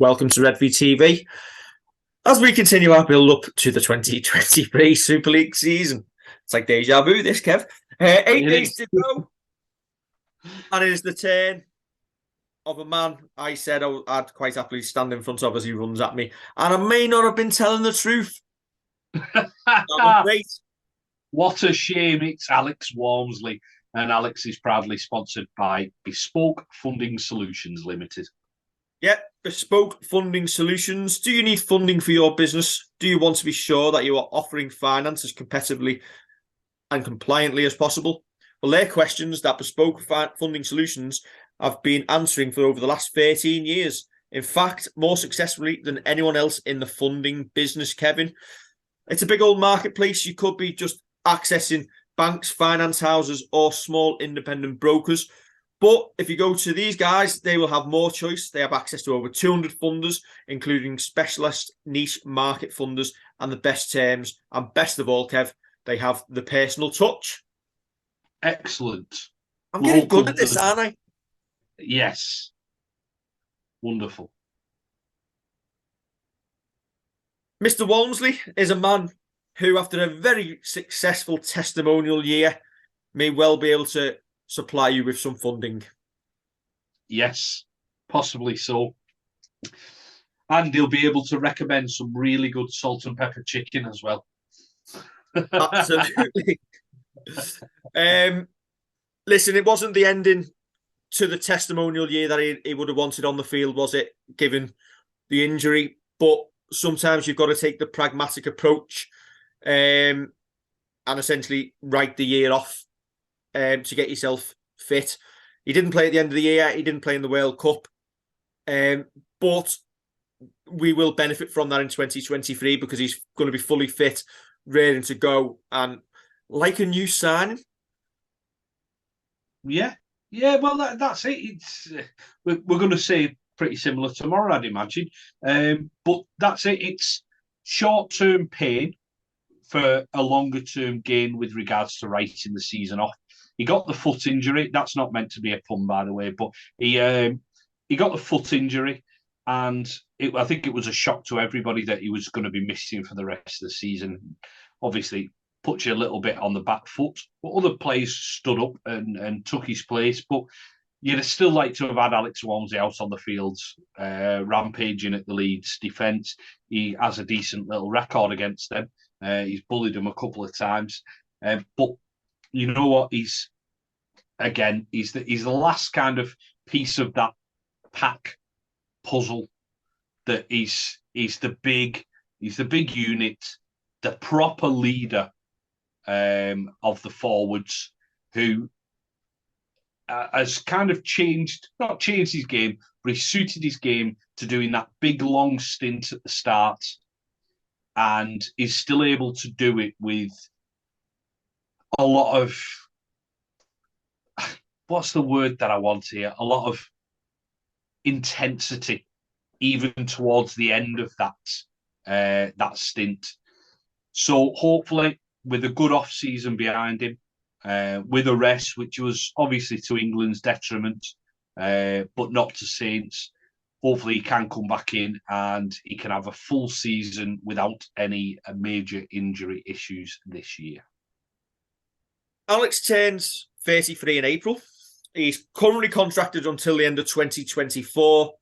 Welcome to Red V TV. As we continue our build-up to the 2023 Super League season, it's like deja vu, this, Kev. 8 days to go, and it is the turn of a man I said I'd quite happily stand in front of as he runs at me, and I may not have been telling the truth. What a shame. It's Alex Walmsley, and Alex is proudly sponsored by Bespoke Funding Solutions Limited. Yeah, Bespoke Funding Solutions. Do you need funding for your business? Do you want to be sure that you are offering finance as competitively and compliantly as possible? Well, they're questions that Bespoke Funding Solutions have been answering for over the last 13 years. In fact, more successfully than anyone else in the funding business, Kevin. It's a big old marketplace. You could be just accessing banks, finance houses, or small independent brokers. But if you go to these guys, they will have more choice. They have access to over 200 funders, including specialist niche market funders and the best terms. And best of all, Kev, they have the personal touch. Excellent. I'm getting good at this, aren't I? Yes. Wonderful. Mr. Walmsley is a man who, after a very successful testimonial year, may well be able to supply you with some funding. Yes, possibly so. And he'll be able to recommend some really good salt and pepper chicken as well. Absolutely. Listen, it wasn't the ending to the testimonial year that he would have wanted on the field, was it, given the injury? But sometimes you've got to take the pragmatic approach and essentially write the year off to get yourself fit. He didn't play at the end of the year. He didn't play in the World Cup. But we will benefit from that in 2023 because he's going to be fully fit, ready to go, and like a new signing. Yeah. Well, that's it. It's we're going to say pretty similar tomorrow, I'd imagine. But that's it. It's short-term pain for a longer-term gain with regards to writing the season off. He got the foot injury. That's not meant to be a pun, by the way, but he got the foot injury, and I think it was a shock to everybody that he was going to be missing for the rest of the season. Obviously, puts you a little bit on the back foot, but other players stood up and took his place. But you'd still like to have had Alex Walmsley out on the fields, rampaging at the Leeds defence. He has a decent little record against them. He's bullied them a couple of times, but you know what? He's the last kind of piece of that pack puzzle. That he's the big unit, the proper leader of the forwards, who has kind of not changed his game, but he suited his game to doing that big long stint at the start, and is still able to do it with a lot of, what's the word that I want here? A lot of intensity, even towards the end of that stint. So hopefully, with a good off season behind him, with a rest, which was obviously to England's detriment, but not to Saints. Hopefully, he can come back in and he can have a full season without any major injury issues this year. Alex turns 33 in April. He's currently contracted until the end of 2024,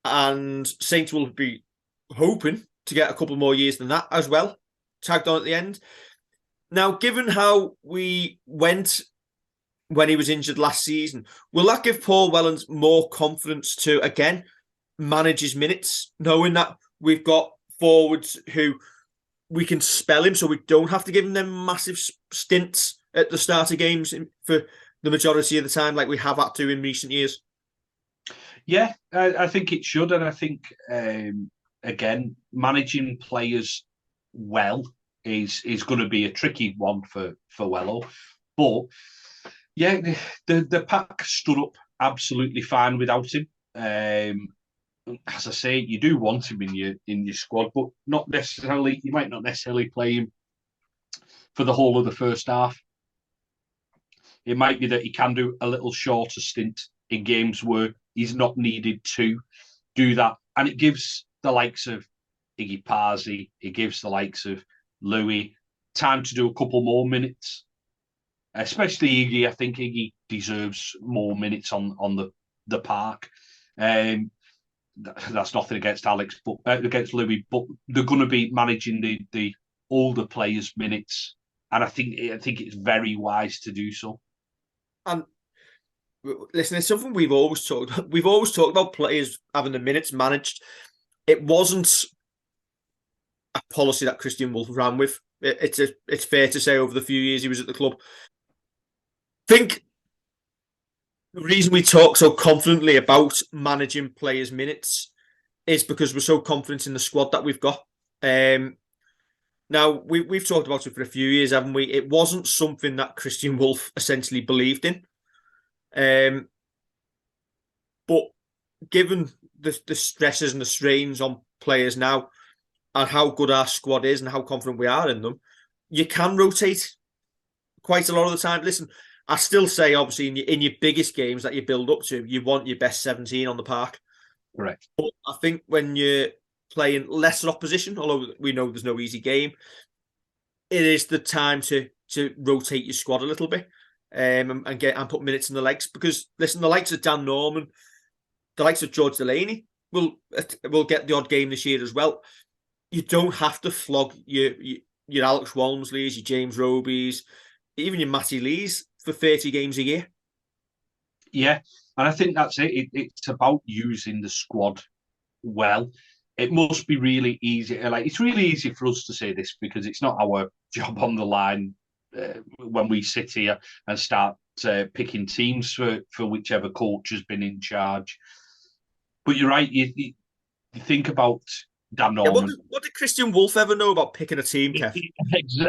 and Saints will be hoping to get a couple more years than that as well, tagged on at the end. Now, given how we went when he was injured last season, will that give Paul Wellens more confidence to, again, manage his minutes, knowing that we've got forwards who we can spell him so we don't have to give him them massive stints at the start of games for the majority of the time like we have had to in recent years? Yeah, I think it should. And I think, again, managing players well is going to be a tricky one for Wello. But, yeah, the pack stood up absolutely fine without him. As I say, you do want him in your squad, but not necessarily. You might not necessarily play him for the whole of the first half. It might be that he can do a little shorter stint in games where he's not needed to do that and it gives the likes of Iggy Parsi, it gives the likes of Louis time to do a couple more minutes. Especially Iggy, I think Iggy deserves more minutes on the park. That's nothing against Alex, but against Louis, but they're going to be managing the older players' minutes, and I think it's very wise to do so. And listen, it's something we've always talked. We've always talked about players having the minutes managed. It wasn't a policy that Christian Wolff ran with. It's fair to say over the few years he was at the club. I think the reason we talk so confidently about managing players' minutes is because we're so confident in the squad that we've got. Now, we've talked about it for a few years, haven't we? It wasn't something that Christian Wolff essentially believed in. But given the stresses and the strains on players now and how good our squad is and how confident we are in them, you can rotate quite a lot of the time. Listen, I still say, obviously, in your biggest games that you build up to, you want your best 17 on the park. Correct. But I think when you're playing lesser opposition, although we know there's no easy game, it is the time to rotate your squad a little bit and put minutes in the legs. Because listen, the likes of Dan Norman, the likes of George Delaney will get the odd game this year as well. You don't have to flog your Alex Walmsleys, your James Robies, even your Matty Lees for 30 games a year. Yeah, and I think that's it. It's about using the squad well. It must be really easy. Like, it's really easy for us to say this because it's not our job on the line when we sit here and start picking teams for whichever coach has been in charge. But you're right. You think about Dan Norman. What did Christian Wolff ever know about picking a team, Kev?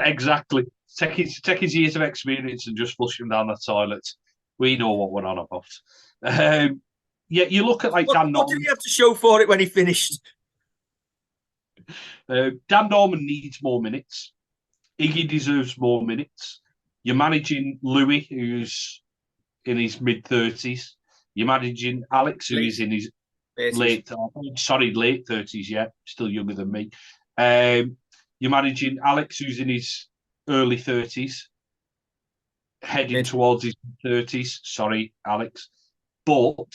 Exactly. Take his years of experience and just flush him down the toilet. We know what we're on about. Yeah, you look at Dan Norman. What did he have to show for it when he finished? Dan Norman needs more minutes. Iggy deserves more minutes. You're managing Louis, who's in his mid-30s. You're managing Alex, who is in his late 30s, yeah, still younger than me. You're managing Alex, who's in his early 30s, heading towards his 30s. Sorry, Alex. But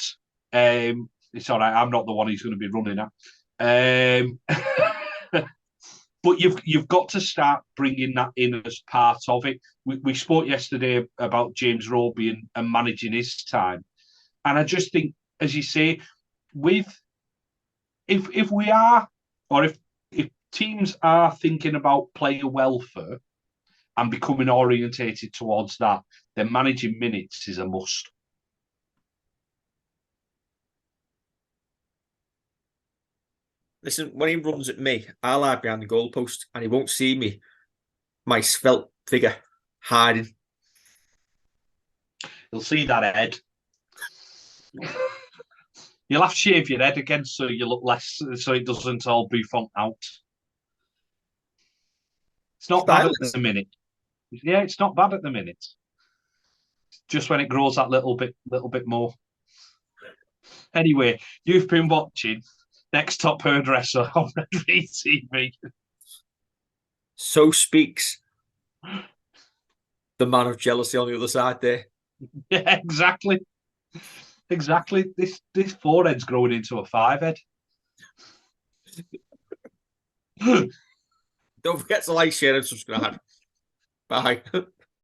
it's all right. I'm not the one who's going to be running at. But you've got to start bringing that in as part of it. We spoke yesterday about James Roby and managing his time. And I just think, as you say, if we are, or if teams are thinking about player welfare and becoming orientated towards that, then managing minutes is a must. Listen, when he runs at me, I lie behind the goalpost and he won't see me. My svelte figure hiding. You'll see that head. You'll have to shave your head again so you look less, so it doesn't all bouffant out. It's not bad at the minute. Yeah, it's not bad at the minute. Just when it grows that little bit more. Anyway, you've been watching Next Top Hairdresser on Red TV. So speaks the man of jealousy on the other side there. Yeah, exactly. Exactly. This forehead's growing into a 5-head. Don't forget to like, share, and subscribe. Bye.